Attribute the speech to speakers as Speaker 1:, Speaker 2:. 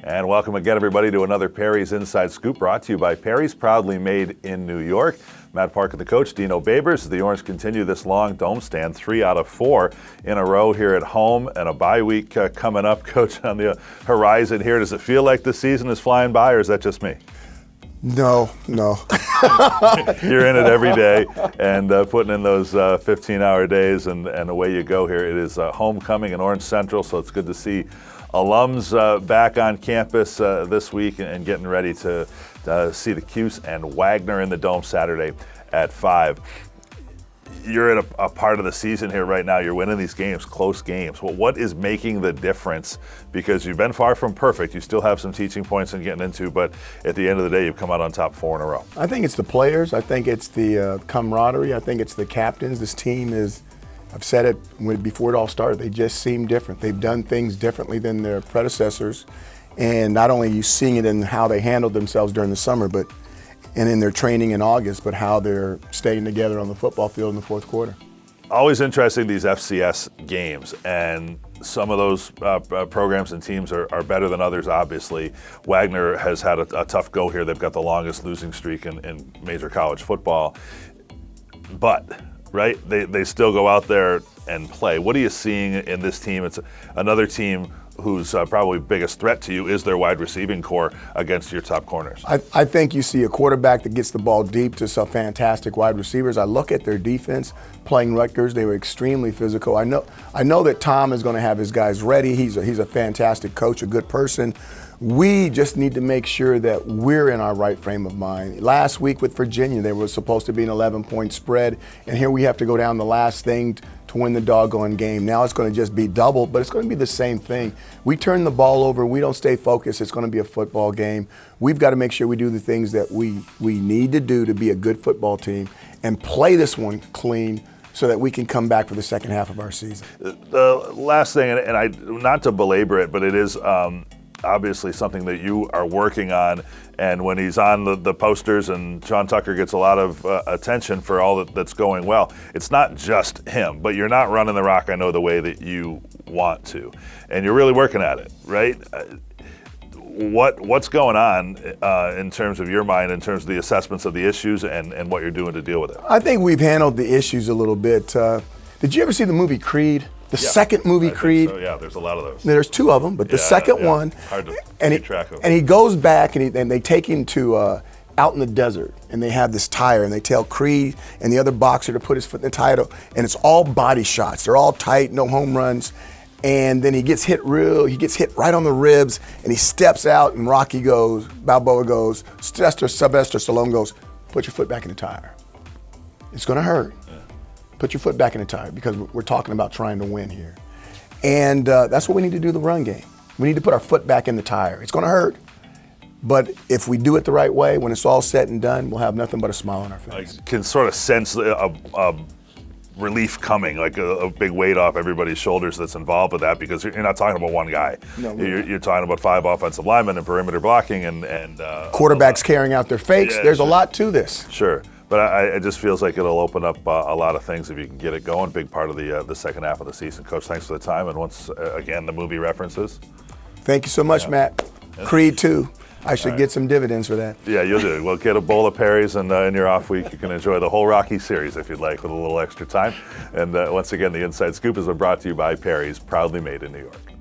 Speaker 1: And welcome again, everybody, to another Perry's Inside Scoop brought to you by Perry's, proudly made in New York. Matt Parker, the coach, Dino Babers. The Orange continue this long dome stand, 3 out of 4 in a row here at home, and a bye week coming up, Coach, on the horizon here. Does it feel like the season is flying by, or is that just me?
Speaker 2: No.
Speaker 1: You're in it every day and putting in those 15-hour days, and away you go here. It is homecoming in Orange Central, so it's good to see alums back on campus this week and getting ready to see the Cuse and Wagner in the Dome Saturday at 5. You're in a part of the season here right now. You're winning these games, close games. Well, what is making the difference? Because you've been far from perfect. You still have some teaching points and getting into, but at the end of the day, you've come out on top 4 in a row.
Speaker 2: I think it's the players. I think it's the camaraderie. I think it's the captains. This team is, I've said it before it all started, they just seem different. They've done things differently than their predecessors. And not only are you seeing it in how they handled themselves during the summer, and in their training in August, but how they're staying together on the football field in the fourth quarter.
Speaker 1: Always interesting, these FCS games, and some of those programs and teams are better than others, obviously. Wagner has had a tough go here. They've got the longest losing streak in major college football. But, right, they still go out there and play. What are you seeing in this team? It's another team whose probably biggest threat to you is their wide receiving core against your top corners.
Speaker 2: I think you see a quarterback that gets the ball deep to some fantastic wide receivers. I look at their defense playing Rutgers. They were extremely physical. I know that Tom is going to have his guys ready. He's a fantastic coach, a good person. We just need to make sure that we're in our right frame of mind. Last week with Virginia, there was supposed to be an 11-point spread, and here we have to go down the last thing to win the doggone game. Now it's going to just be double, but it's going to be the same thing. We turn the ball over, we don't stay focused, it's going to be a football game. We've got to make sure we do the things that we need to do to be a good football team and play this one clean so that we can come back for the second half of our season.
Speaker 1: The last thing, and I not to belabor it, but it is obviously something that you are working on, and when he's on the posters and Sean Tucker gets a lot of attention for all that's going well, it's not just him, but you're not running the rock, I know, the way that you want to, and you're really working at it, right? What's going on in terms of your mind, in terms of the assessments of the issues and what you're doing to deal with it?
Speaker 2: I think we've handled the issues a little bit. Did you ever see the movie Creed? The second movie, Creed.
Speaker 1: So, yeah, there's a lot of those.
Speaker 2: There's 2 of them, but the second one,
Speaker 1: hard to keep track of.
Speaker 2: And he goes back and they take him to out in the desert, and they have this tire, and they tell Creed and the other boxer to put his foot in the tire, and it's all body shots. They're all tight, no home runs. And then he gets hit right on the ribs, and he steps out, and Balboa goes, Sylvester Stallone goes, put your foot back in the tire. It's gonna hurt. Put your foot back in the tire, because we're talking about trying to win here. And that's what we need to do the run game. We need to put our foot back in the tire. It's going to hurt, but if we do it the right way, when it's all said and done, we'll have nothing but a smile on our face.
Speaker 1: I can sort of sense a relief coming, like a big weight off everybody's shoulders that's involved with that, because you're not talking about one guy.
Speaker 2: No,
Speaker 1: you're talking about 5 offensive linemen and perimeter blocking and
Speaker 2: quarterbacks carrying out their fakes.
Speaker 1: Yeah,
Speaker 2: There's
Speaker 1: sure.
Speaker 2: a lot to this.
Speaker 1: Sure. But it just feels like it'll open up a lot of things if you can get it going. Big part of the second half of the season. Coach, thanks for the time. And once again, the movie references.
Speaker 2: Thank you so much, Matt. Creed 2. I should get some dividends for that.
Speaker 1: Yeah, you'll do it. Well, get a bowl of Perry's, and in your off week, you can enjoy the whole Rocky series if you'd like, with a little extra time. And once again, the Inside Scoop has been brought to you by Perry's, proudly made in New York.